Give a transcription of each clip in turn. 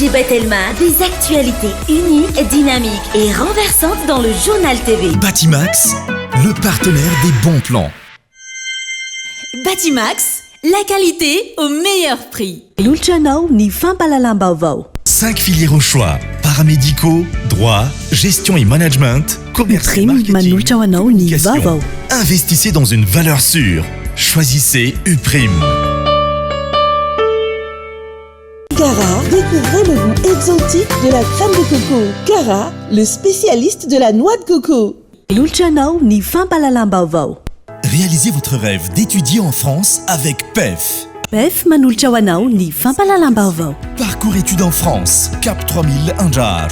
CGB Telma, des actualités uniques, dynamiques et renversantes dans le journal TV. Batimax, le partenaire des bons plans. Batimax, la qualité au meilleur prix. L'Ulchanao ni Fampalalambaovao. 5 filières au choix. Paramédicaux, droit, gestion et management, commerce et marketing, communication. Investissez dans une valeur sûre. Choisissez Uprime. Cara, découvrez le goût exotique de la crème de coco. Cara, le spécialiste de la noix de coco. L'Ulchanao ni Fampalalambaovao. Réalisez votre rêve d'étudier en France avec PEF. PEF Manulchawanao ni Fampalalambaovao. Parcours études en France, Cap 3000 Anjar.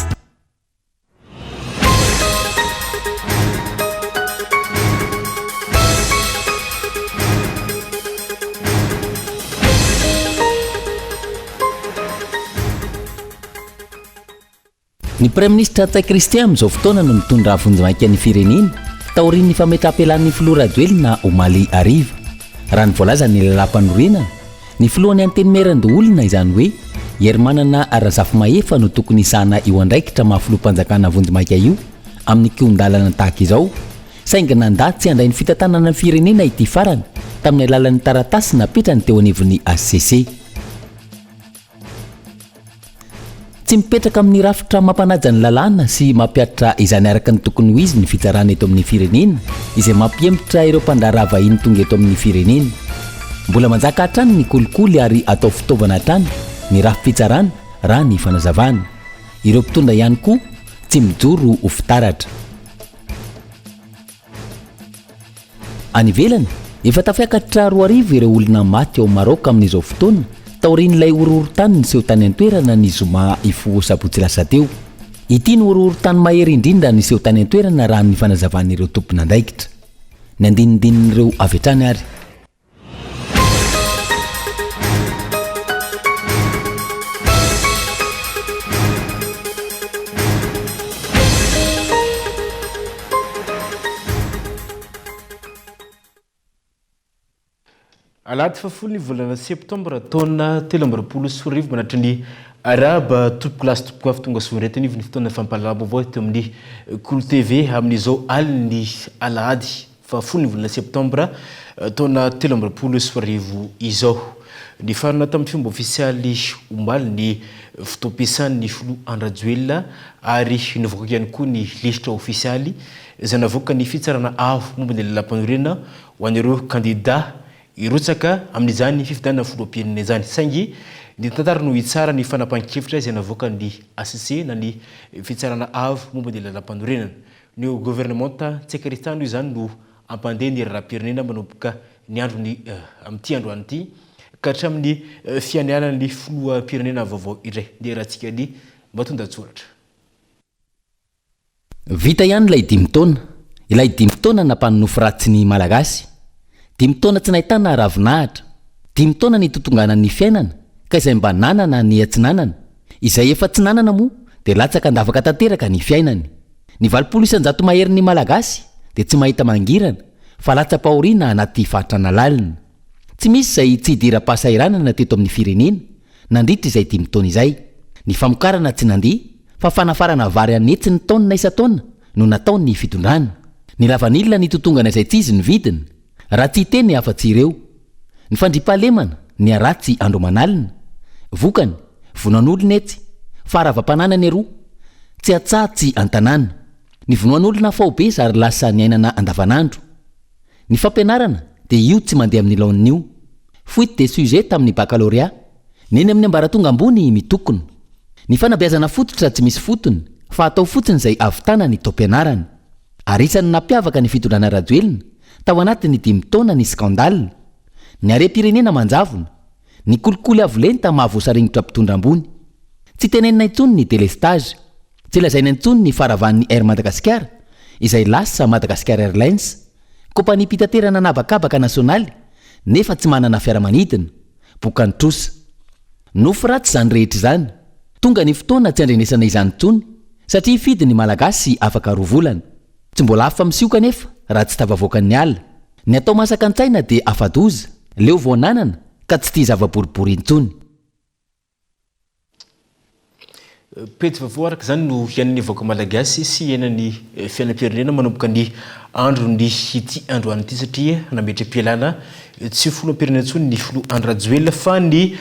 Ny Prime Ministre Tsai Christian amin'izao fotoana no mitondra vonjy-maika ny firenena taorian'ny fametrapelan'ny filoha Rajoelina ao Mali ariva. Raha ny voalaza ny lalam-panorenana, ny filohan'ny antenimeran-doolona izany hoe hery manana Razafy Mahefa no tokony isahana eo andraikitra maha-filoham-panjakana vonjy-maika io amin'ny kiondalana tahaka izao. Saingy nandà tsy handray ny fitantanana ny firenena ity farany tamin'ny alalan'ny taratasy napetrany teo anivon'ny HCC. Tsy mipetraka amin'ny rafitra mampanaja ny lalàna sy mampiatra izany araka ny tokony ho izy ny fitsarana eto amin'ny firenena izay mampiempotra ireo mpandraharaha vahiny tonga eto amin'ny firenena. Mbola manjaka hatrany ny kolikoly ary atao fitaovana hatrany ny rafi-pitsarana raha ny fanazavana. Ireo mpitondra ihany koa tsy mijoro ho fitaratra. Any ivelany, efa tafiakatra 4 arivo ireo olona maty ao Maroka amin'izao fotoana taorian'ilay horohorontany niseho tany an-toerana ny zoma ifo sabotsy lasa teo. Ity ny horohorontany mahery indrindra niseho tany an-toerana raha ny fanazavan'ireo tompon'andraikitra. Ny andinidinin'ireo avy hatrany ary. Alahady fafolo ny volana septambra taona 2024 manatry ny araba topoklasy topoka avy tonga soretany ny fotoana fampalalam-baovao teo amin'ny Kolo TV amin'izao aliny alahady fafolo ny volana septambra taona 2024 izao. Ny farana tamin'ny fomba ofisialy omaly ny fotoam-piasan'ny filoha Rajoelina ary navoaka ihany koa ny lisitra ofisialy izay navoaka ny fitsarana avo momba ny lalam-panorenana ho an'ireo kandida irotsaka amin'izany fifidianana filoham-pirenena izany. Saingy ny tantara no hitsara ny fanapahan-kevitra izay navoaka ny HCC na ny fitsarana avo momba ny lalam-panorenana. Ny gouvernemanta Tsai Christian izany no ampandeha ny rahapirenena manomboka ny andro ny amin'ity androany ity ka hatramin'ny fianianan'ny filoham-pirenena vaovao iray. Dia rahantsika ny matonda-tsoratra. Vita ihany ilay 5 taona. Ilay 5 taona nampanonofo ratsy ny Malagasy. 5 taona tsy nahitana ravinahitra. 5 taona ny totonganan'ny fiainana ka izay mba nanana ny atsinanana. Izay efa tsy nanana moa dia latsaka andavaka tanteraka ny fiainany. Ny 900 mahery ny Malagasy dia tsy mahita mangirana fa latsa-pahoriana anaty fatrana lalina. Tsy misy izay tsy hidira-pahasahiranana teto amin'ny firenena nandritra izay 5 taona izay. Ny famokarana tsy nandiha fa fanafarana vary anetsiny taona isa-taona no natao ny fitondrana. Ny lavanilina ny totongana izay tsy izy ny vidiny. Raha tsy teny afa-tsy ireo. Ny fandripahalemana ny aratsy andro manalina. Vokany vonan'olona etsy faravam-pananany aroa tsy atsatsy an-tanàna. Ny vonoan'olona faobe ary lasa ny ainana andavanandro. Ny fampianarana dia io tsy mandeha amin'ny laon'io. Fuite des sujets tamin'ny baccalauréat. Neny amin'ny ambaratonga ambony mitokona. Ny fanabeazana fototra tsy misy fotony fa atao fotsiny izay avitana ny taom-pianarana. Ary isan'ny nampiavaka ny fitondrana Rajoelina tao anatin'ny 5 taona ny skandalina. Ny harem-pirenena manjavona. Ny kolikoly avolenta mahavoasaringotra mpitondra ambony. Tsy tenenina intsony ny délestage. Tsy lazaina intsony ny faravan'ny Air Madagascar izay lasa Madagascar Airlines, kompani pitaterana nabakabaka nasionaly nefa tsy manana fiaramanidina, bokany trosa. Nofo ratsy izany rehetra izany. Tonga ny fotoana tsy andrenesana izany intsony satria fidy ny Malagasy afaka 2 volana. Tsy mbola afa misioka nefa raha tsy tavavoakan'ny ala. Ny atao masaka an-tsaina dia afadoza, leo vao nanana ka tsy tia zava-boribory intsony. pety vavao araka zany no hiain'ny vahoaka malagasy sy iainany fiainam-pirenena manomboka ny andro ny ity androany ity satria nametry am-pialana tsy filoham-pirenena intsony ny filoha Andry Rajoelina fa ny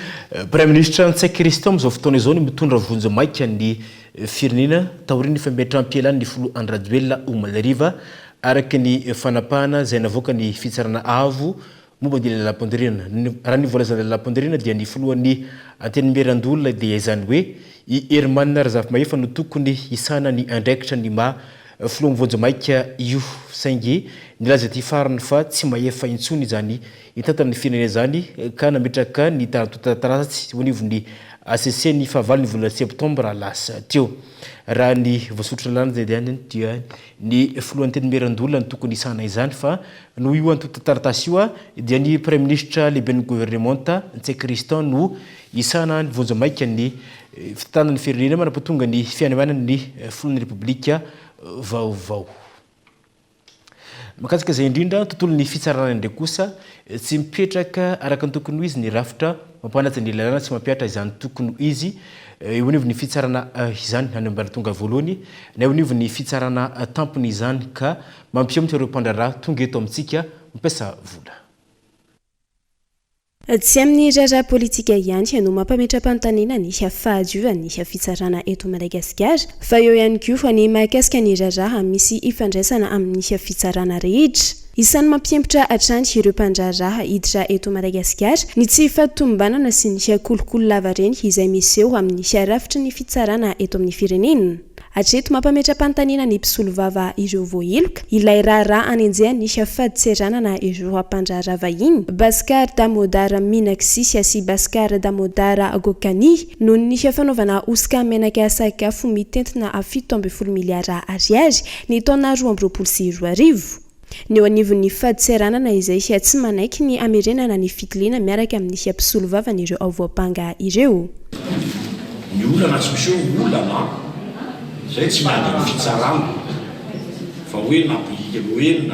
Premier Ministre Antsay Christian amin'izao fotoana izao ny mitondra vonjy maika ny firenena taoriany fametra am-pialana ny filoha Andry Rajoelina omalariva araka ny fanapahana izay navoaka ny fitsarana avo momba ny lalam-pandiriana. Raha ny voalazana lalam-pandiriana dia ny filohan'ny antenimieran-dolona dia izany hoe i Hermanina Razafy-Mahefa no tokony isana ny andraikitra ny filoha mivonjy maika io saingy nilaza ty farany fa tsy mahefa intsony izany hitantana ny firenena zany ka nametraka ny taratotataratsy onivony ACC ny fahavalo ny volana septambra lasa teo. Raha ny voasotro lalàna zay dia ny filohan'ny antenimieran-dolona ny tokony isana izany fa no io antotataratasy io dia ny Premier Ministre lehibe ny gouvernementa Antsay Christian no isana ny vonjy maika ny fitanana ny firenena manapatonga ny fianamanana ny filohan'ny Repoblika vaovao. Makasika izay indrindra tontolo ny fitsarana ndraiky kosa tsy mipetraka araka ny tokony izy ny rafitra mampanaja ny lalàna tsy mampiatra izany tokony izy eo anivony fitsarana izany any ambara tonga voalohany na eo anivony fitsarana tampony izany ka mampiomitra ireo mpandraraha tonga eto amintsika mampiasa vola. Tsy amin'ny raharaha politika ihany no mampametra-panontaniana ny fahadiovana ny fitsarana eto Madagasikara fa eo ihany koa ny mahakasika ny raharaha misy ifandraisana amin'ny fitsarana rehetra. Isan'ny mampiempitra hatrany ireo mpandraraha hiditra eto Madagasikara ny tsy fahatombanana sy ny kolokolo lava reny izay miseho amin'ny rafitra ny fitsarana eto amin'ny firenena. Hatreto mampametra-panontaniana ny mpisolo vava ireo voaheloka ilay raharaha anenjehany ny faditseranana ireo mpandraraha vahiny Bhaskar Damodara Minaksisy sy Bhaskar Damodara Gokani noho ny fanaovana osika menaka sakafo mitentina 7.7 miliara ariary ny taona 2024. Ny eo anivon'ny faditseranana izay tsy manaiky ny amerenana ny fitiliana miaraka amin'ny mpisolo vava ireo avoapanga ireo. Ny olana tsy misy olana zay tsy mandeha fitsarana fa hoe naplike hoe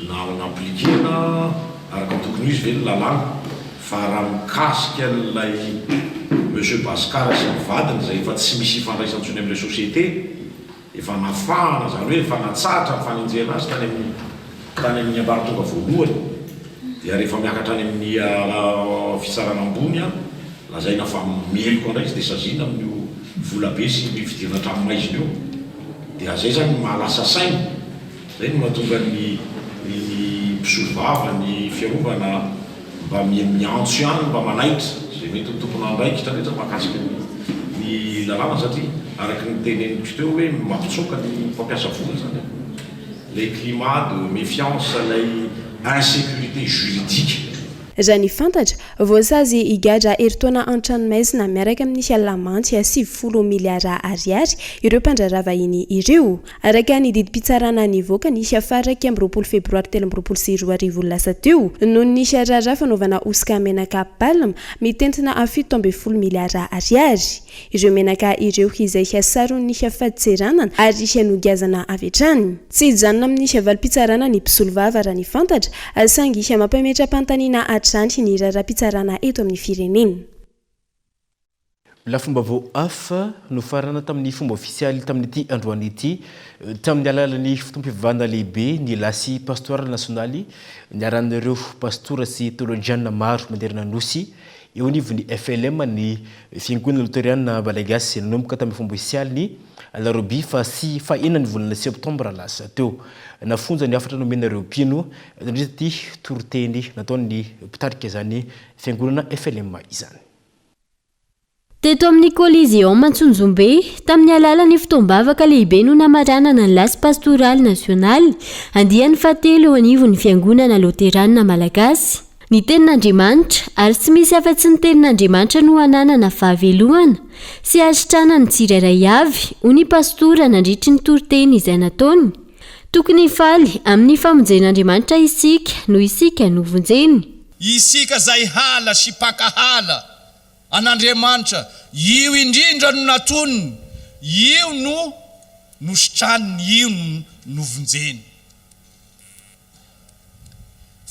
namplikena araka tokony izy ve ny lalàna fa raha mikasika lay monsieur Bhaskar sy ny vadiny zay efa tsy misy ifandraisantsony amin'ilay société efa nafahana zany hoe efa natsatra ny fanenjehana azy tany amin'ny ambara tonga voalohany dia rehefa miakatra any amin'ny fitsarana ambony lazaina fa mieloko andray izy dia sazina amin'io vola be sy mividirana tramomaiziny io dia zay zany mahalasa saina zay no mahatonga ny mpisolo vava ny fiarovana mba miantso ihany mba manaitra zay mety tompona andraikitra rehetra mahakasika ny lalàna satria araka ny teneniko teo hoe mampitsoka ny mpampiasa vola zany lay climat de méfiance lay insécurité juridique. Raha ny fantatra voasazy igadra eritaona an-tranomaizina miaraka amin'ny alamantsy 7 miliara ariary ireo mpandraraha vahiny ireo araka ny didim-pitsarana nivoaka ny faraka 20 febroary 2024 lasa teo noho ny raharaha fanaovana osika menaka palma mitentina 7.7 miliara ariary. Ireo menaka ireo izay sarony faditseranana ary nogazana avy hatrany. Tsy hijanona amin'ny valim-pitsarana ny mpisolo vava raha ny fantatra sangy mampametra-panontaniana hatrany ny raharaha-pitsarana eto amin'ny firenena. La fomba vao hafa no farana tamin'ny fomba ofisialy tamin'ity androany ity tamin'ny alalan'ny fitoam-pivavahana lehibe ny lasy pastoral nasionaly niaran'ireo pastora sy teolojiana maro manderana nosy eo anivony FLM ny fiangonana luteriana Malagasy nanomboka tamin'ny fomba ofisialy ny alarobi fa enany volana septambra lasa teo nafonja ny afatra nomenareo mpino ty toroteny nataony mpitarika zany fiangonana FLM izany. Teto amin'ny Coliseum Mantsonjombe tamin'ny alalan'ny fitoam-bavaka lehibe no namaranana ny lasy pastoraly nasionaly andiany fahatelo eo anivon'ny fiangonana luteriana Malagasy. Ny tenin'Andriamanitra ary tsy misy afa-tsy ny tenin'Andriamanitra no ananana fahavelohana sy asitrana ny tsirairay avy ho ny pastora nandritry ny toroteny izay nataony. Tokony faly amin'ny famonjen'Andriamanitra isika noho isika no vonjeny. Isika zay hala sy mpakahala an'Andriamanitra io indrindra no natonony, io no nositraniny, io no vonjeny.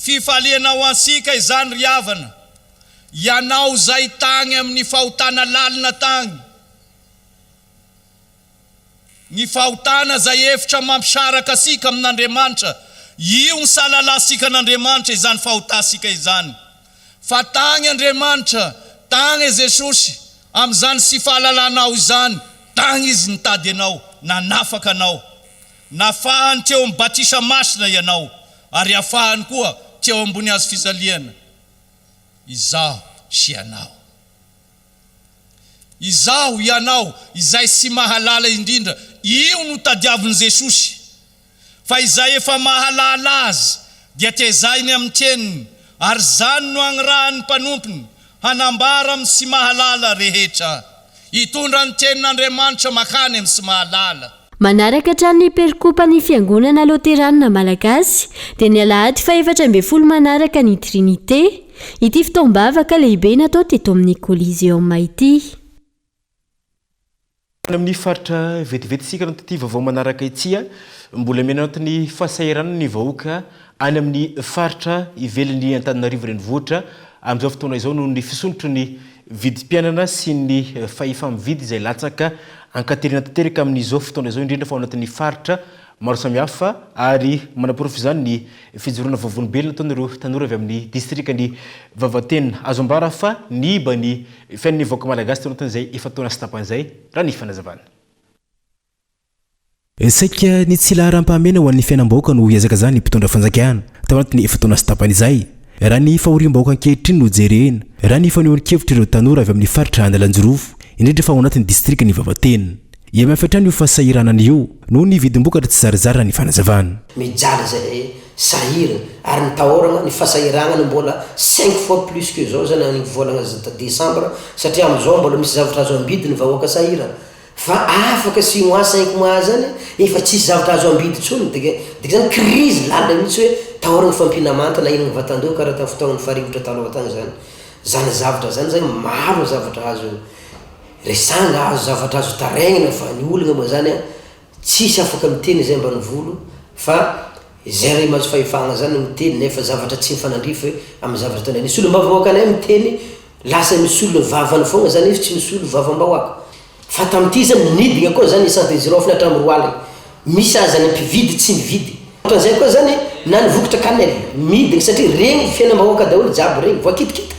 Fifaliana ho ansika izany ry havana ianao zay tagny amin'ny fahotana lalina tagny, ny fahotana zay efitra mampisaraka asika amin'Andriamanitra, io ny salalasika an'Andriamanitra izany fahotasika izany. Fa tagny Andriamanitra, tagny Jesosy amin'izany sy fahalalanao izany, tagny izy nitady ianao, nanafaka anao, nafahany teo amin'ny batisa masina ianao, ary afahany koa teo ambony hazo fizaliana. Izaho sy ianao, izaho ianao izay sy mahalala indrindra, io no tadiavin'i Jesosy. Fa izay efa mahalala azy dia tezainy amin'ny teniny, ary zany no agnirahany mpanompony hanambara amin'ny sy mahalala rehetra, hitondra ny tenin'Andriamanitra makany amin'ny sy mahalala. Manaraka hatrany ny perikopany fiangonana loteranina malagasy dia ny alahady fa 14 manaraka ny Trinité, ity fitaombavaka lehibe natao teto amin'ny Coliseum ity. Amin'ny faritra vetivety sika no ty vaovao manaraka ity, mbola mena antony fahasahiranana ny vahoaka any amin'ny faritra ivelan'ny Antananarivo renivohitra amin'izao fotoana izao noho ny fisondrotry ny vidim-pianana sy ny fahefamividy izay latsaka ankaterina tanteraka amin'izao fotoana izao, indrindra fa ao anatin'ny faritra maro samihafa, ary manaporofo izany ny fijoroana vavolombelona ataon'ireo tanora avy amin'ny distrikany Vavatena. Azo ambara fa niba ny fiainan'ny vahoaka malagasy tao anatin'izay efa taona sy tapan'izay, raha ny fanazavana. Saika ny tsy laharam-pahamena ho an'ny fiainam-bahoaka no hiezaka zany mpitondra fanjakana tao anatin'ny efa taona sy tapan'izay. Raha ny fahoriam-bahoaka ankehitriny no jerena, raha ny fanehoan-kevitra ireo tanora avy amin'ny faritra Analanjorofo, indrindra fa ao anatin'ny distrikany Vavatena. Ia mafiatrany io fahasahiranana io noho ny vidim-bokatra tsy zarazara ny fanazavana. Mijaly zay sahirana ary ny tahorana ny fahasahiranana mbola 5 fois plus que zao zany ny volana Desambra, satria amin'izao mbola misy zavatra azo ambidy ny vahoaka sahirana. Fa afaka 6 mois 5 mois zany efa tsisy zavatra azo ambidy tsony, dia zany crise lalina mihitsy hoe tahorana fampinamanta na inona vatandeo karaha tamin'ny fotoana ny farivotra taloha tany zany. Zany zavatra zany zany maro zavatra azo resanga, azo zavatra azo taraigna, fa ny olona moa zany tsisy afaka miteny zay mba ny volo, fa zay ray mahazo fahefagna zany miteny nefa zavatra tsy mifanandrify amin'ny zavatra tany. Nisy olona mbavahoaka anay miteny lasa misy olona vavany foagna zany izy tsy misy olona vavambahoaka. Fa tamin'ity zany nidina koa zany isan'ny zirofy na hatramin'ny roaly, misy azy any mpividy tsy mividy. Ohatran'izay koa zany na ny vokatra kanely midina, satria regny fiainam-bahoaka daholo jiaby regny voakitikitika.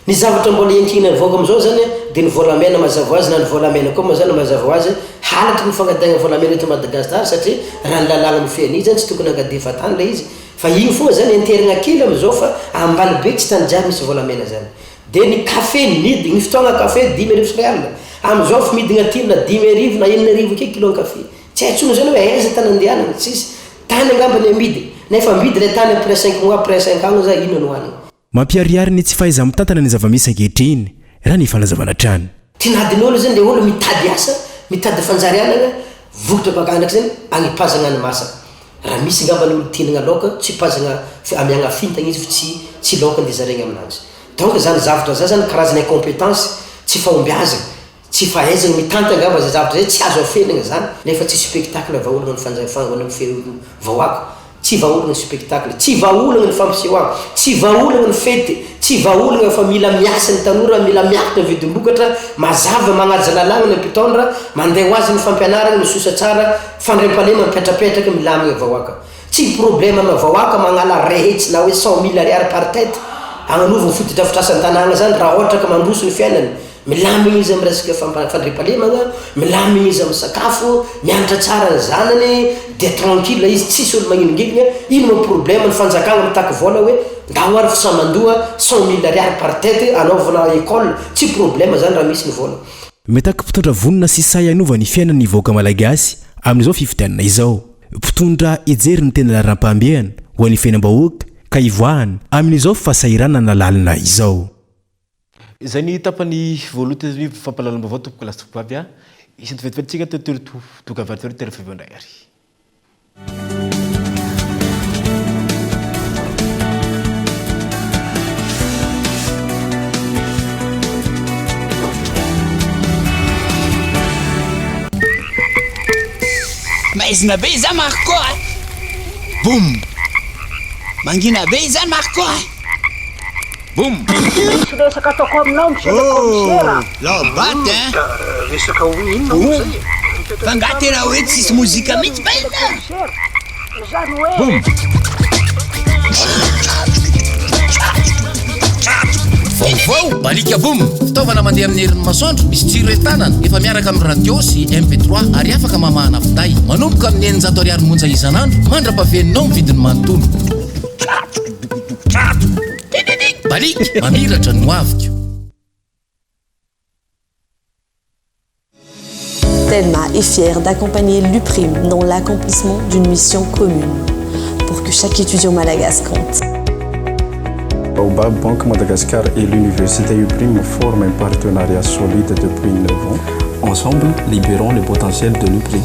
Ny zavatra mbola iankina ny vahoaka amin'izao zany dia ny volamena mazava azy, na ny volamena koa moa zany mazava azy halatry ny fangadagna volamena eto Madagasikara, satria raha ny lalàna mifeany izy zany tsy tokony hangadefa tany le izy, fa io foa zany interina kely amin'izao, fa ambali be tsy tany jiaby misy volamena zany. Dia ny kafe midina, ny fotoagna kafe 10,000 ariary, amin'izao fa midina aty na 10,000 na 9,000 ke kilo kafe. Tsy haintsony zany hoe aiza tany andehanana, tsisy tany angambany amidy, nefa amidy le tany après 5 mois après 5 ans za ino no hoanina. Mampiariary ny tsy fahaiza mitantana ny zavamisy ankehitriny, raha ny fanazavana trany. Tinadin'olo zany le olo mitady asa, mitady fanjarianana, vokatra bakanaky zany agnipazana ny masa. Raha misy ngamba ny olo tinana laoka, tsy pazana amiagna fintana izy fa tsy laoka andezaregna aminazy. Donc zany zavatra zay zany karazana incompétence, tsy fahombiazana, tsy fahaizana mitantana ngamba zay zavatra zay tsy azo afelana zany, nefa tsy spectacle vaolagna ny fanjafana ny vahoaka. Tsy vaolagna ny spectacle, tsy vaolagna ny fampisehoagna, tsy vaolagna ny fety, tsy vaolagna fa mila miasa ny tanora, mila miakatra ny vidim-bokatra, mazava magnaja lalàna ny mpitondra, mandeha ho azy ny fampianarana, misosa tsara, fandriam-palema mipetrapetraka milamina vahoaka. Tsy problème amin'ny vahoaka magnala rehetry na hoe 100,000 ariary par tête agnanovana fotodrafitrasa an-tanàna zany raha ohatra ka mandroso ny fiainany. Milamina izy amin'ny resaka fandriam-pahalemana, milamina izy amin'ny sakafo, mianatra tsara ny zanany, dia tranquille izy, tsisy olo magnilingilina. Ino mo problème ny fanjakana mitaky vola hoe ndahoary fa samandoa 100,000 ariary par tête anaovana école, tsy problème zany raha misy ny vola. Metaky mpitondra vonona sy say anova ny fiainan'ny vahoaka malagasy amin'izao fifidianana izao. Mpitondra ijery ny tena laharam-pahambehana ho an'ny fiainam-bahoaka ka ivoahana amin'izao fahasahiranana lalina izao. Zay ny tapany voaloha ny fampahalalam-baovao tompoko lasa tompoko avy isy vetivety tsika tokavatery terefivandray ary. Maizina be za Marco. Boum. Mangina be za Marco. Boum. Resaka ataoko aminao misera Labat resaka hoe inona zay fa nga tena hoe tsisy mozika mihitsy baina zany hoe Vaovao balika boum. Fitaovana mandeha amin'ny herin'ny masoandro misy tsiro entanana efa miaraka amin'ny radio sy MP3 ary afaka mamahana finday manomboka amin'ny 900 ariary monja isan'andro mandra-pahaveninao ny vidiny manontolo balika mamiratra no aviko. Telma est fière d'accompagner l'UPRIM dans l'accomplissement d'une mission commune pour que chaque étudiant malagasy compte. Baobab Banque Madagascar et l'université UPRIM forment un partenariat solide depuis 9 ans. Ensemble, libérons le potentiel de l'UPRIM.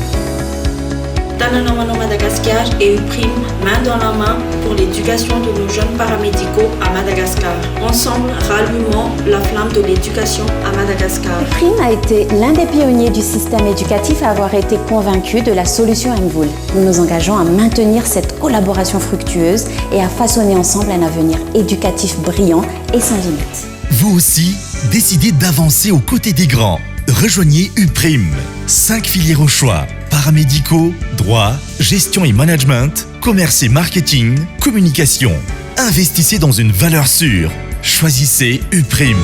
Tananamano Madagascar et UPRIM, main dans la main pour l'éducation de nos jeunes paramédicaux à Madagascar. Ensemble, rallumons la flamme de l'éducation à Madagascar. UPRIM a été l'un des pionniers du système éducatif à avoir été convaincu de la solution MVOOL. Nous nous engageons à maintenir cette collaboration fructueuse et à façonner ensemble un avenir éducatif brillant et sans limite. Vous aussi, décidez d'avancer aux côtés des grands. Rejoignez UPRIM. 5 filières au choix. Paramédicaux, droit, gestion et management, commerce et marketing, communication. Investissez dans une valeur sûre. Choisissez UPRIM.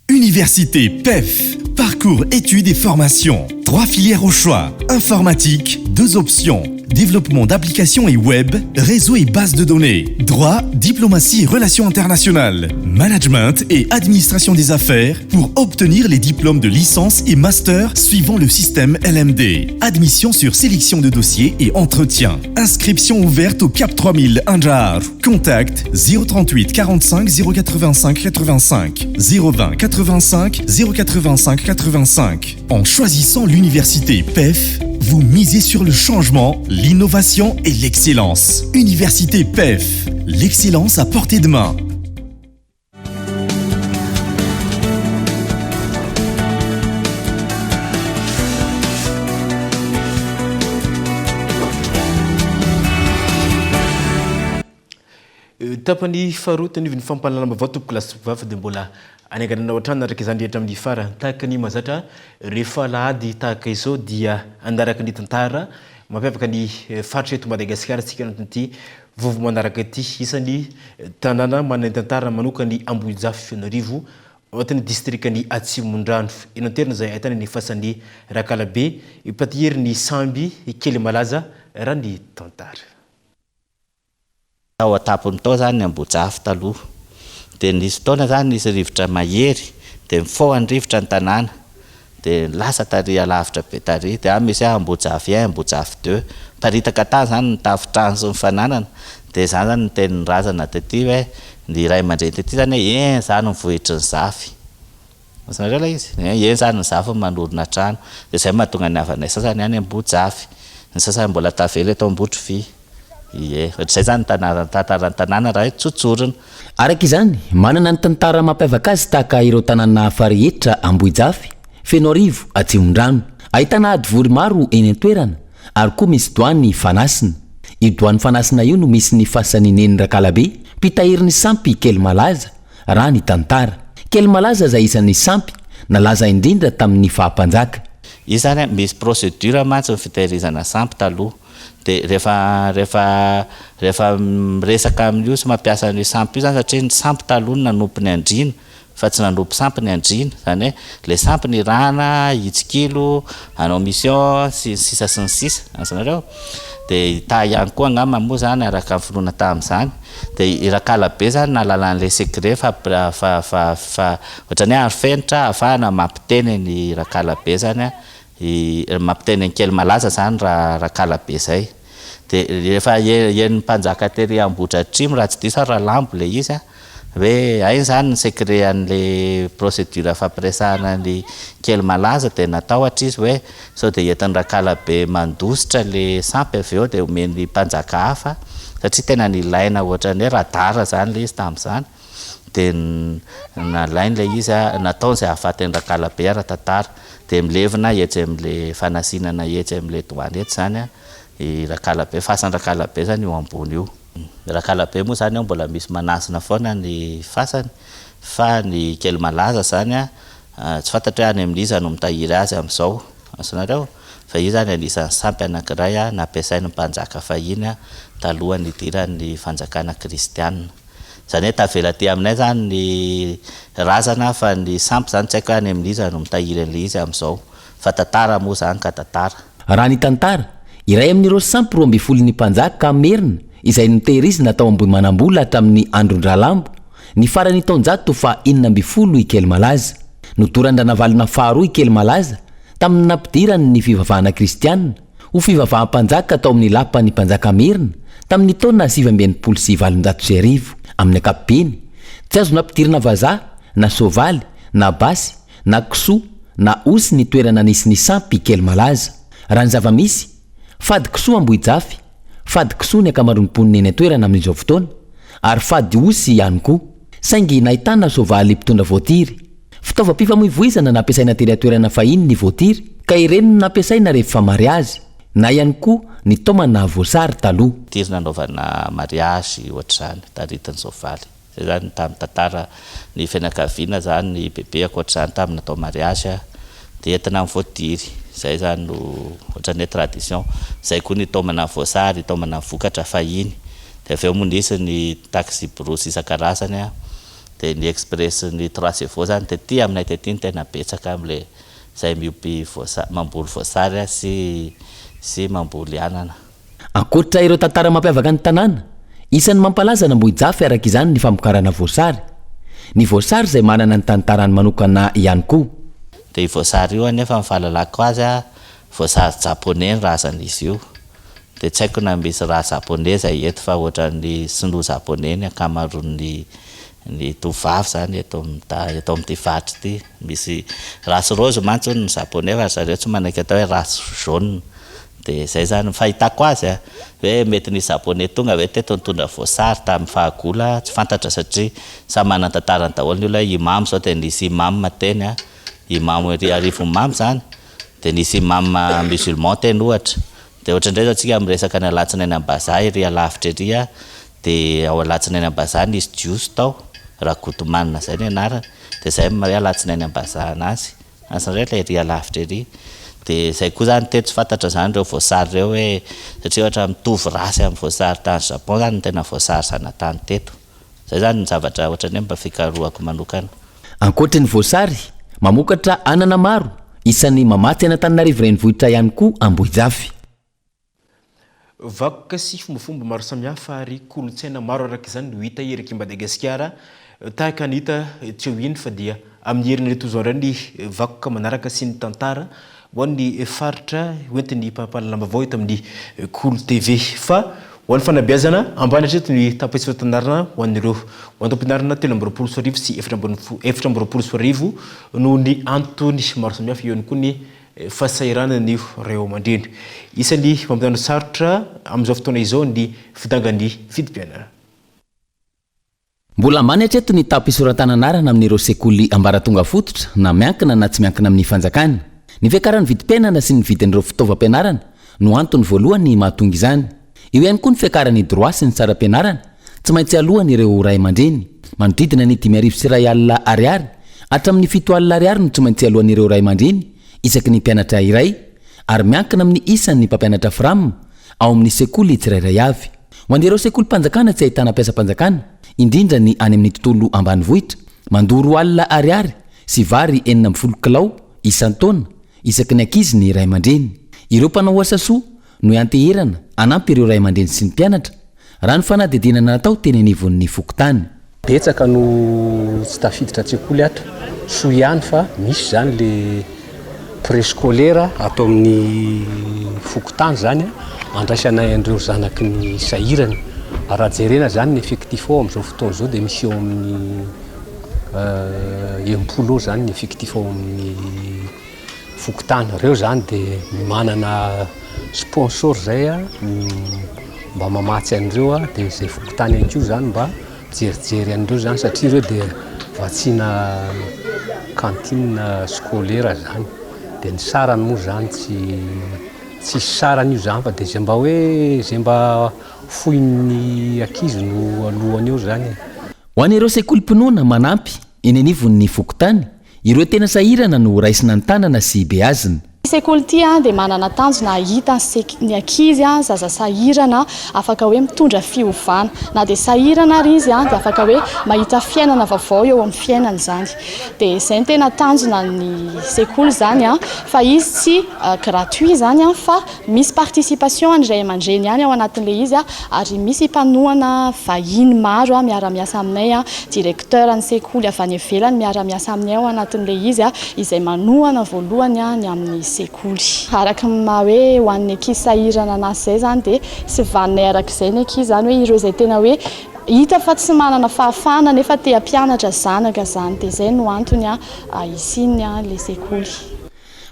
Université PEF. Parcours études et formations. 3 filières au choix. Informatique, 2 options. Développement d'applications et web, réseau et base de données, droit, diplomatie et relations internationales, management et administration des affaires pour obtenir les diplômes de licence et master suivant le système LMD. Admission sur sélection de dossiers et entretien. Inscription ouverte au Cap 3000 Andjar. Contact 038 45 085 85 020 85 085 85. En choisissant l'université PEF, vous misez sur le changement, l'innovation et l'excellence. Université PEF, l'excellence à portée de main. Tapany faharoa tanivy ny fampalalamba vao tompoko lasy dia mbola anaganana ohatrany naraka izany rehetra amin'ny fara tahaka ny mazatra rehefa lahady tahaka izao dia andaraka ny tantara mampiavaka ny faritra eto Madagasikara sika anatin'ity vovo manaraka ity isan'ny tanàna manana tantara manokany Ambohijafy Fianarivo ao anatin'ny distrikany Atsimondrano eny an-toerana izay ahitana ny fasan'ny Rakalabe ipatihery ny samby kely malaza raha ny tantara. Tao atapony tao zany ny Ambohijafy taloha dia nisy fotoana zany nisy rivotra mahery dia mifohany rivotra ny tanàna dia lasa tary alavitra be tary dia misy Ambohijafy 1 Ambohijafy 2 paritaka tany zany ny tafitrano sy mifananana dia zany zany ny tenin'ny razana tety hoe ny ray aman-dreny tety zany hoe zany mivohitry ny zafy sanareo la izy zany ny zafy manorina trano dia zay mahatonga ny havanay sasany any Ambohijafy ny sasany mbola tavela eto Ambotrivy. Zay zany tanàna raha tsotsorina. Araka izany manana ny tantara mampiavaka azy tahaka ireo tanàna hafa rehetra Ambohijafy, Fianarivo, Atsimondrano. Ahitana adivory maro eny an-toerana ary koa misy doany Fanasina. Io doany Fanasina io no misy ny fasan'ny Neny Rakalabe, mpitahiry ny sampy kely malaza raha ny tantara. Kely malaza izay isan'ny sampy nalaza indrindra tamin'ny fahampanjaka. Io zany misy procédure mantsy ny fitahirizana sampy taloha. Dia rehefa resaka amin'io sy mampiasa ny sampy io zany satria ny sampy taloha nanompo ny andriana fa tsy nanompo sampy ny andriana zany hoe le sampy ny rana hitsikilo anao mission sisa sy ny sisa sanareo dia ta ihany koa angamba moa zany araka ny finoana tamin'izany dia Rakalabe zany nalalan'ilay secret fa ohatrany hoe arifenitra ahafahana mampiteny ny Rakalabe zany mampiteny kely malaza zany Rakalabe zay dia rehefa hen'ny mpanjaka tery Ambohidratrimo raha tsy diso raha lambo le izy hoe ay zany ny secret an'le procédure fampiresahana ny kely malaza dia natao hatry izy hoe sao dia entin'ny Rakalabe mandositra le sampy avy eo dia omeny mpanjaka hafa satria tena nilaina ohatrany hoe radara zany le izy tamin'izany dia nalainy ilay izy nataony izay hahafaty ny rakalabe ara-tantara dia milevina etsy amin'ilay fanasinana etsy amin'ilay douane etsy zany i rakalabe fasany rakalabe zany io ambony io. Rakalabe moa zany mbola misy manasina foana ny fasany fa ny kely malaza zany tsy fantatra hoe any amin'izy no mitahiry azy amin'izao asanareo fa io zany anisan'ny sampy anankiray nampiasain'ny mpanjaka fahiny talohan'ny idiran'ny fanjakana kristianina. Zany hoe tavela ty aminay zany ny razana fa ny sampy zany tsy haiko any amin'izy no mitahiry an'ilay izy amin'izao fa tantara moa zany ka tantara. Raha ny tantara iray amin'ireo sampy 12 mpanjaka ka merina izay nitehirizina tao ambony manambola hatramin'ny andron-dralambo ny farany taonjato fa 9 ikely malaza notorandra-navalona faharoa ikely malaza tamin'ny nampidirany ny fivavahana kristianina ho fivavaha-mpanjaka tao amin'ny lapany mpanjaka merina tamin'ny taona 727 amin'ny ankapobeny tsy azo nampidirana vazaha na sovaly na basy na kisoa na osy ny toerana nisy ny sampy ikely malaza. Raha ny zava-misy fady kisoa ambohijafy fady kisoa ny akamaronim-poniny eny toerana amin'izao fotoana ary fady osy ihany koa saingy nahitana sovaly mpitondra voatiry fitaovam-pifamoivoizana nampiasaina teny toerana fahiny ny voatiry ka ireny no nampiasaina rehefa mariazy na ihany koa ny taomana voasary taloha. Tiry nanaovana mariazy ohatr'izany taritany sovaly zay zany tamin'ny tantara ny fianakaviana zany ny bebe akoatr'izany tamin'ny natao mariazy dia entina amin'ny voatiry zay zany no ohatran'ny tradition zay koa ny taomana voasary taomana vokatra fahiny dia avy eo moa nisy ny taxi brosy isan-karazany dia ny express ny 3 chevaux zany dia ty aminay tety ny tena betsaka amin'ilay zay miopy mamboly voasary sy mamboly anana. Ankoatra ireo tantara mampiavaka ny tanàna isan'ny mampalaza na Ambohijafy araka izany ny famokarana voasary. Ny voasary izay manana ny tantarany manokana ihany koa. Dia voasary io anefa mifahalalako azy voasary japonais razan'izy io dia tsy haiko na misy raha japonais zay eto fa ohatran'ny sinoa japonais ny akamaroan'ny ny tovavy zany eto amin'ity faritra ity misy race rose mantsy ny japonais fa zareo tsy manaiky atao hoe race jaune dia zay zany fahitako azy hoe mety ny japonais tonga hoe teto nitondra voasary tamin'ny fahagola tsy fantatra satria samy manan-tantarany daholo ny olona imam zao dia nisy imam teny imam arivo mamy zany dia nisy imam musulman teny ohatra dia ohatrandray zao tsika miresaka ny alatsinainy ambazaha iry alavitra iry dia ao alatsinainy ambazaha nisy jiosy tao raha gotomanina zay ny anarany dia zay hoe alatsinainy ambazaha anazy asan'ireo ilay iry alavitra iry dia zay koa zany teto tsy fantatra zany reo voasary reo hoe satria ohatra mitovy rasy amin'ny voasary tany Japon zany tena voasary zanatany teto zay zany ny zavatra ohatrany hoe mba fikarohako manokana. Ankoatra ny voasary mamokatra anana maro isan'ny mamatsy Antananarivo renivohitra ihany koa Ambohijafy. Vakoka sy fombafomba maro samihafa ary kolontsaina maro araka izany no hita ereky Madagasikara tahaka ny hita tsy ho iny fa dia amin'ny herin'ireto izao indray ny vakoka manaraka sy ny tantara ho an'ny faritra hoentiny mpampalalambavao eto amin'ny Cool TV fa ho an'ny fanabeazana ambany hatreto ny tapitsotanarana ho an'ireo ho antom-pinarana 720 sy 420 no ny antony maro samihafa eo ihany koa ny fahasairana ny reo aman-dreny isan'ny mampitana sarotra amin'izao fotoana izao ny fidangany fidi-pianana. Mbola ambany hatreto ny tapisoratananarana amin'ireo sekoly ambaratonga fototra na miankina na tsy miankina amin'ny fanjakana. Ny fiakaran'ny vidim-pianana sy ny vidin'ireo fitaovam-pianarana no antony voalohany mahatonga izany. Eo ihany koa ny fiakaran'ny droit sy ny tsara-pianarana tsy maintsy alohan ireo ray aman-dreny manodidina ny 5,000 alina ariary hatramin'ny 7 alina ariary no tsy maintsy alohan ireo ray aman-dreny isaky ny mpianatra iray ary miankina amin'ny isan'ny mpampianatra firamina ao amin'ny sekoly tsirairay avy. Ho an'ireo sekoly mpanjakana tsy ahitana mpiasa-mpanjakana indrindra ny any amin'ny tontolo ambanivohitra mandoro alina ariary sy vary 40 kilao isan-taona isaky ny ankizy ny ray aman-dreny. Ireo mpanao asa soa no ianteherana anampy ireo ray aman-dreny sy ny mpianatra raha ny fanadidinana natao teny anivon'ny fokotany. Betsaka no tsy tafiditra an-tsekoly ato soa ihany fa misy zany le préscolaire atao amin'ny fokotany zany andraisanay andreo zanaky ny sahirany raha jerena zany ny effectif ao amin'izao fotoana izao dia misy eo amin'ny 10 zany ny effectif ao amin'ny fokotany reo zany dia manana sponsor zay mba mamatsy andreo dia zay fokotany anko zany mba jerijery an'ireo zany satria ireo dia vatsiana cantine scolaire zany dia ny sarany moa zany tsy sarany io zany fa dia zay mba hoe zay mba foin'ny ankizy no alohany eo zany. Ho an'ireo sekolim-pinoana manampy eny anivon'ny fokotany, ireo tena sahirana no raisina ny tanana sy beazina. Sekoly ty dia manana tanjona hita ny ankizy zaza sahirana afaka hoe mitondra fiovana, na dia sahirana ary izy dia afaka hoe mahita fiainana vaovao eo amin'ny fiainana zany. Dia izay ny tena tanjona ny sekoly zany fa izy tsy gratuit zany fa misy participation an'ny ray aman-dreny ihany ao anatin'ilay izy ary misy mpanohana vahiny maro miara-miasa aminay directeur ny sekoly avy any ivelany miara-miasa aminay ao anatin'ilay izy izay manohana voalohany ny amin'ny sekoly. Araka hoe ho an'ny ankizy sahirana anazy zay zany dia sy vanay arak'izay ny ankizy zany hoe ireo zay tena hoe hita fa tsy manana fahafahana nefa te hampianatra zanaka zany dia zay no antony isin'ny le sekoly.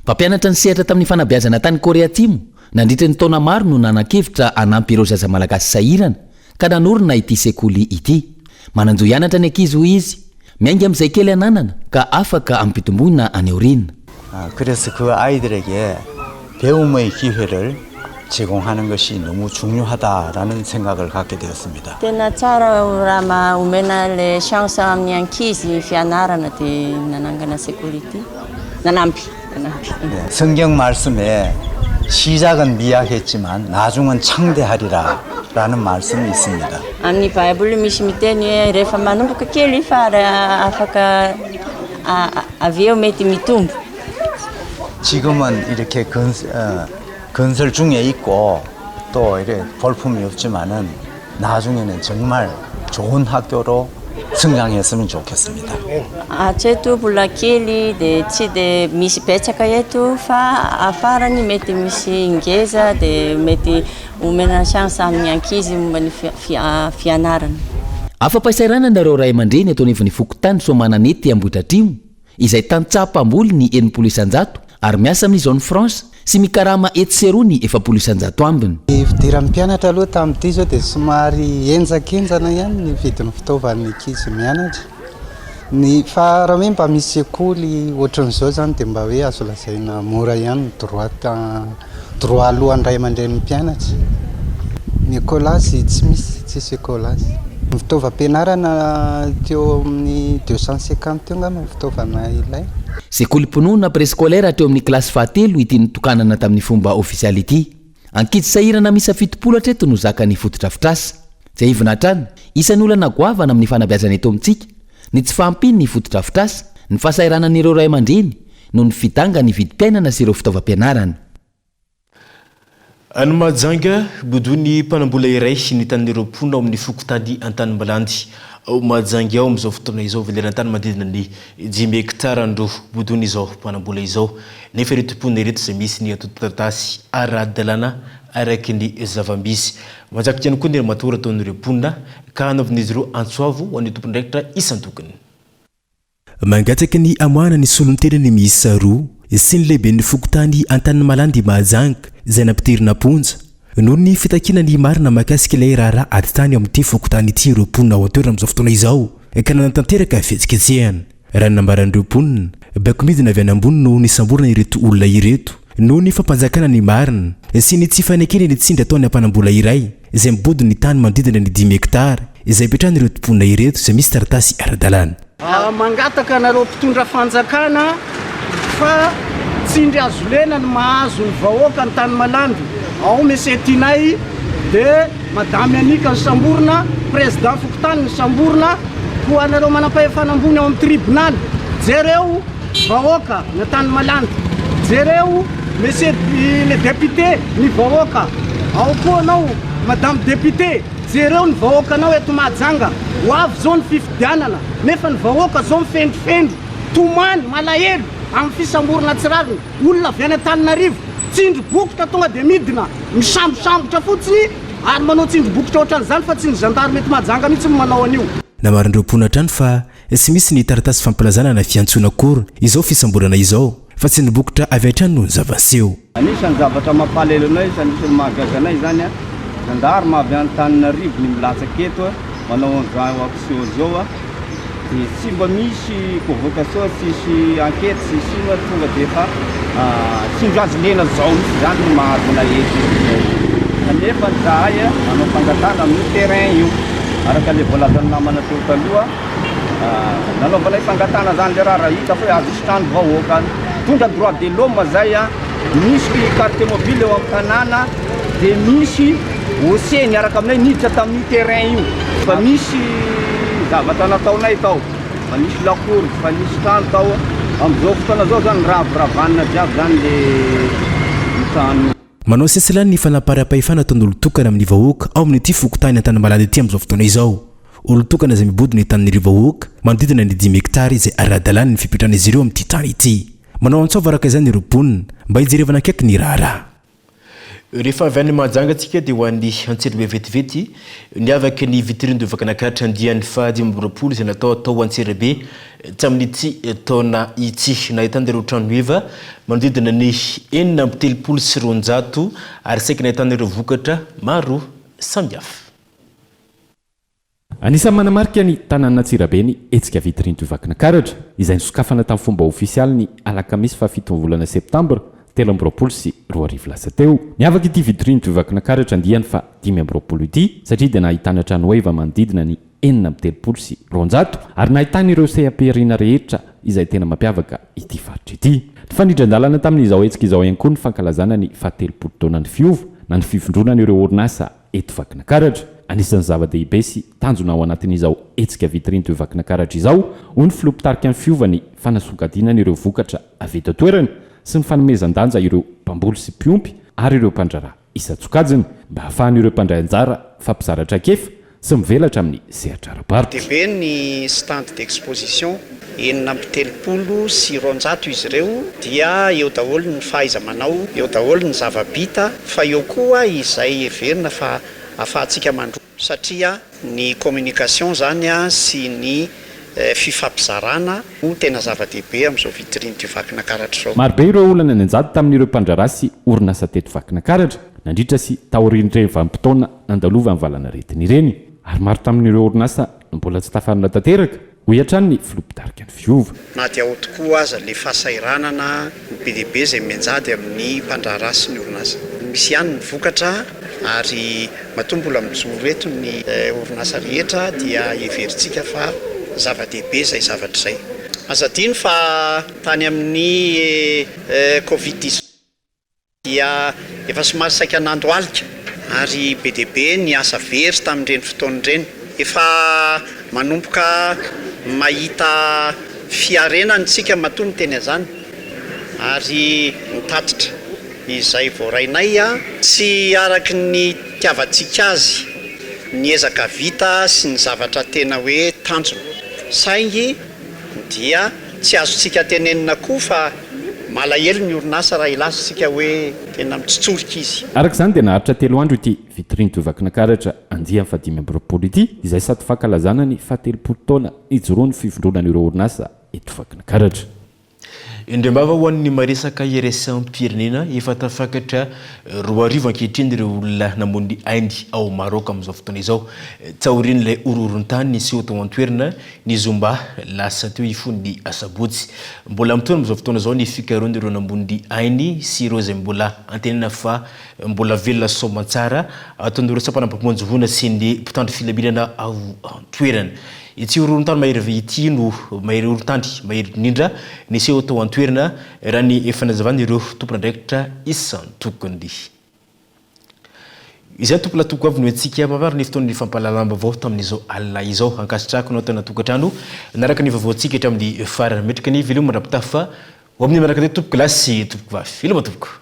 Mpampianatra ny sehatra tamin'ny fanabeazana tany Korea Atsimo nandritra ny taona maro no nanan-kevitra hanampy ireo zaza malagasy sahirana ka nanorina ity sekoly ity. Mananjo hianatra ny ankizy ho izy, miainga amin'izay kely ananana ka afaka ampitomboina any aoriana. 그래서 그 아이들에게 배움의 기회를 제공하는 것이 너무 중요하다라는 생각을 갖게 되었습니다. Tena tsara raha omena le chance amin'ny ankizy fianarana dia nanangana sekoly ity. Nanampy. 성경 말씀에 시작은 미약했지만 나중은 창대하리라라는 말씀이 있습니다. Amin'ny Bible misy miteny hoe rehefa manomboka kely fa afaka avy eo mety mitombo. 지금은 이렇게 건설 중에 있고 또 이렇게 볼품이 없지만은 나중에는 정말 좋은 학교로 성장했으면 좋겠습니다. Hatreto mbola kely dia tsy dia misy betsaka eto fa afarany mety misy ngeza dia mety omena chance amin'ny ankizy momba ny fianarana. Afa-pahasairana nareo ray aman-dreny atao anivon'ny fokotany Soamananety Ambohitra Atrimo izay tantsaha-mpamboly ny 700 isan-jato ary miasa amin'ny zone France sy mikarama etserony 700 isan-jato ambiny. Fidiran'ny mpianatra aloha tamin'ity zao dia somary enjakenjana ihany ny vidin'ny fitaovan'ny ankizy mianatra. Fa raha hoe mba misy sekoly ohatran'izao zany dia mba hoe azo lazaina mora ihany droit alohan'ny ray aman-dren'ny mpianatra. Ny écolasy tsy misy, tsisy écolasy. Ny fitaovam-pianarana teo amin'ny 250 eo ngamba ny fitaovana ilay. Sekolim-pinoana préscolaire teo amin'ny kilasy fahatelo ity nitokanana tamin'ny fomba ofisialy ity. Ankizy sahirana misa 70 hatreto no zakany foto-drafitrasa. Zay ivona hatrany, isan'ny olana goavana amin'ny fanabeazana eto amintsika, ny tsy fahampiny ny foto-drafitrasa, ny fahasahiranan'ireo ray aman-dreny no ny fitanga ny vidim-piainana sy ireo fitaovam-pianarana. Any Mahajanga bodony mpanambola iray ny tan'ireo mpona ao amin'ny fokotany Antanimbalandy. Mahajanga ao amin'izao fotoana izao velera-tany manodidina ny 5 hektara andro bodony izao mpanambola izao. Nefa ireto mpona ireto izay misy ny atoto-taratasy ara-dalàna araky ny zava-misy. Manjakitra ihany koa ny matora ataon'ireo mpona ka hanaovan'izy ireo antsoavo ho an'ny tompondraikitra isan-tokony. Mangatsaky ny amoana ny solon-tenany miisa 2 sy ny lehiben'ny fokotany Antanimbalandy Mahajanga izay nampiterina ponja noho ny fitakina ny marina mahakasika ilay raharaha aty tany amin'ity fokotany ity ireo mponina ao an-toerana amin'izao fotoana izao ka nanatanteraka fihetsiketsehana. Raha ny nambaran'ireo mponina baiko midina avy any ambony no nisamborana ireto olona ireto noho ny fampanjakana ny marina sy ny tsy fanekeny ny tsindry ataony ampanambola iray izay mibody ny tany manodidina ny 10 hektara izay ipetrahana ireto mponina ireto izay misy taratasy ara-dalàna. Mangataka nareo mpitondra fanjakana fa tsindry azo lena ny mahazo ny vahoaka ny Tanimbalandy. Ao Monsieur Tinay dia Madame Anika ny samborina, président fokotany ny samborina, ho anareo manam-pahefana ambony ao amin'ny tribunal. Jereo vahoaka ny Tanimbalandy. Jereo Monsieur le député ny vahoaka. Ao koa anao Madame député, jereo ny vahoakanao eto Mahajanga. Ho avy zao ny fifidianana nefa ny vahoaka zao mifendrifendry tomany malahelo amin'ny fisamborana tsirariny. Olona avy any Antananarivo tsindry bokotra tonga dia midina misambosambotra fotsiny ary manao tsindry bokotra ohatran'izany fa tsy ny gendarme eto Mahajanga mihitsy no manao an'io. Namarindreo mpona hatrany fa sy misy ny taratasy fampilazana na fiantsona akory izao fisamborana izao fa tsy ny bokotra avy hatrany no ny zava-seho. Anisan'ny zavatra mampalahelo anay, anisan'ny mahagaga anay zany gendarme avy any Antananarivo ny milatsaka eto manao an'izao action zao a dia tsy mba misy convocation tsisy enquête tsisy ino tonga dia efa tsindrazy lena zao misy zany no mahavona eky kanefa zahay a manao fangatana amin'ny terrain io araka le volazany namana teo taloha nanaovana fangatana zany le raha hita fa azo isotrano vahoaka tonga droit de l'homme zay a misy carte mobile eo amin'ny tanàna dia misy oseny araka aminay niditra tamin'ny terrain io fa misy zavatra nataonay tao fa misy lakory fa misy trano tao amin'izao fotoana zao zany raviravanina jiaby zany le trano manao sesilany ny fanaparam-pahefana ataon'olo tokana amin'ny vahoaka ao amin'ity fokotany an-tany-malady ity amin'izao fotoana izao olo tokana izay mibody ny tanin'ireo vahoaka manodidina ny 10 hektara izay ara-dalàna ny fipetrana izy ireo amin'ity tany ity manao antsova araka izany ireo mponina mba hijerevana akaiky ny raharaha rehefa avy any mahajanga antsika dia ho an'ny antseribe vetivety niavaka ny vitrine de vakanakatra andian'ny fahadimamboroapolo izay natao atao antseribe tsy amin'ity taona ity nahitan'ireo tranoeva manodidina ny 9 ary saika nahitan'ireo vokatra maro samihafa. Anisan'ny manamarika ny tanàna Antsirabe ny hetsika vitrine de vakanakatra izay nisokafana tamin'ny fomba ofisialy ny alakamisy fa 7 volana septambra 2022 lasa teo. Niavaka ity vitrine de vakanakatra andiany fa 5 ity satria dia nahitana tranoeva manodidina ny 9 ary nahitana ireo seaperiana rehetra izay tena mampiavaka ity faritra ity. Fanidran-dalana tamin'izao hetsika izao ihany koa ny fankalazana ny 70 taona ny fiova na ny fifindronan'ireo orinasa eto vakanakatra. Anisan'ny zava-dehibe sy tanjona ao anatin'izao hetsika vitrine de vakanakatra izao ho ny filopitarika ny fiova ny fanasokadinan'ireo vokatra avy eto toerana sy ny fanomezan-danja ireo mpamboly sy mpiompy ary ireo mpandrara isa-tsokajiny mba hahafahan'ireo mpandray anjara fampizaratra kefa sy mivelatra amin'ny sehatra ara-paritra. Dehibe ny stand d'exposition 9 sy 900 izy ireo dia eo daholo ny fahaiza-manao, eo daholo ny zava-bita fa eo koa izay heverina fa ahafahantsika mandro satria ny communication zany a sy ny fifampizarana no tena zava-dehibe amin'izao vitrine de vakanakatra izao. Marobe ireo olana nanjady tamin'ireo mpandrara sy orinasa teto vakanakatra nandritra sy taorian'ireny vanim-potoana nandalova amin'ny valana retina ireny ary maro tamin'ireo orinasa mbola tsy tafanana tanteraka ho hiatrany ny filopitarika ny fiova. Na dia ao tokoa aza le fahasairanana ny be dehibe izay mianjady amin'ny mpandrara sy ny orinasa. Misy ihany ny vokatra ary matombola mijoro eto ny orinasa rehetra dia heverintsika fa zava-dehibe izay zavatra izay. Azadino fa tany amin'ny Covid-19 dia efa somary saika nandro alika ary be dehibe ny asa very tamin'ireny fotoan'ireny. Efa manomboka mahita fiarenany tsika matoa teny azany ary mitatitra izay voarainay a tsy araky ny tiavantsika azy ny ezaka vita sy ny zavatra tena hoe tanjona saingy dia tsy azontsika tenenina koa fa malahelo ny orinasa raha ilasitsika hoe tena mitsotsorika izy. Araka izany dia naharitra 3 andro ity vitrine de vakanakatra andiany fa 5 ity izay sady fankalazana ny 70 taona ijoroan'ny fifindronan'ireo orinasa eto vakanakatra. Indrembava ho an'ny maresaka iresanim-pirenena efa tafakatra 2 ankehitriny ireo olona namon'ny Inde ao Maroc amin'izao fotoana izao. Tsaorian'ilay ororon-tany sy eto an-toerana ny zomba lasa teo ifony asabotsy. Mbola mitona amin'izao fotoana izao ny fikaroan'ireo namon'ny Inde sy ireo izay mbola antenana fa mbola velona soamantsara ataon'ireo tsapanam-pamonjovona sy ny mpitandro filaminana ao an-toerana. Ity ororon-tany mahery ity no mahery orontany mahery indrindra nisy atao an-toerana raha ny efa nazavan'ireo tompon'andraikitra isan-tokony. Izay tompona toko avy no antsika mavaro ny fotoana ny fampalalambavao tamin'izao alina izao ankasitrako no tana tokantrano naraka ny vaovaontsika hatramin'ny farany metraka ny veloma mandrapitafa ho amin'ny manaraka ny tompoko lasy sy tompoko vavy. Veloma tompoko.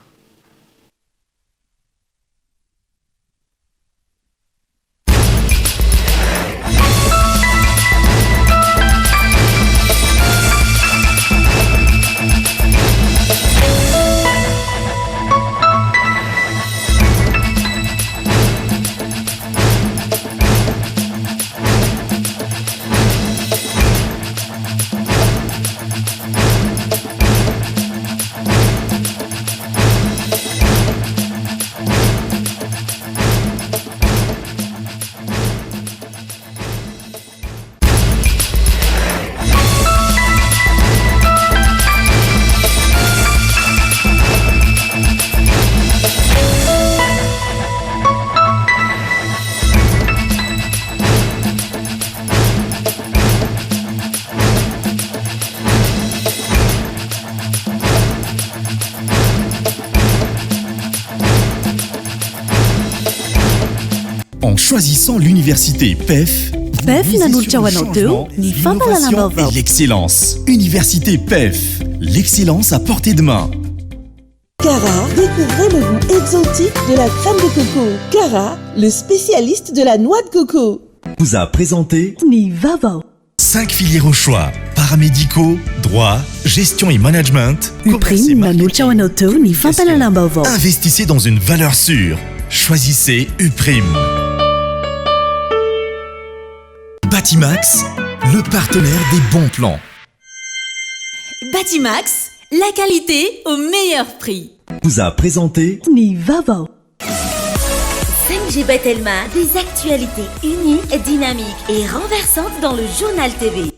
choisissant l'université PEF, PEF nanolotra ho anao teo ny fampalalana vaovao et l'excellence. Université PEF, l'excellence à portée de main. Cara, découvrez le goût exotique de la crème de coco. Cara, le spécialiste de la noix de coco. Vous a présenté Ni Vavao. 5 filières au choix. Paramédicaux, droit, gestion et management. Uprime nanolotra ho anao teo ny fampalalana vaovao. Investissez dans une valeur sûre. Choisissez Uprime. Batimax, le partenaire des bons plans. Batimax, la qualité au meilleur prix. Vous a présenté Ni Vavao. 5G Batelma, des actualités uniques, dynamiques et renversantes dans le journal TV.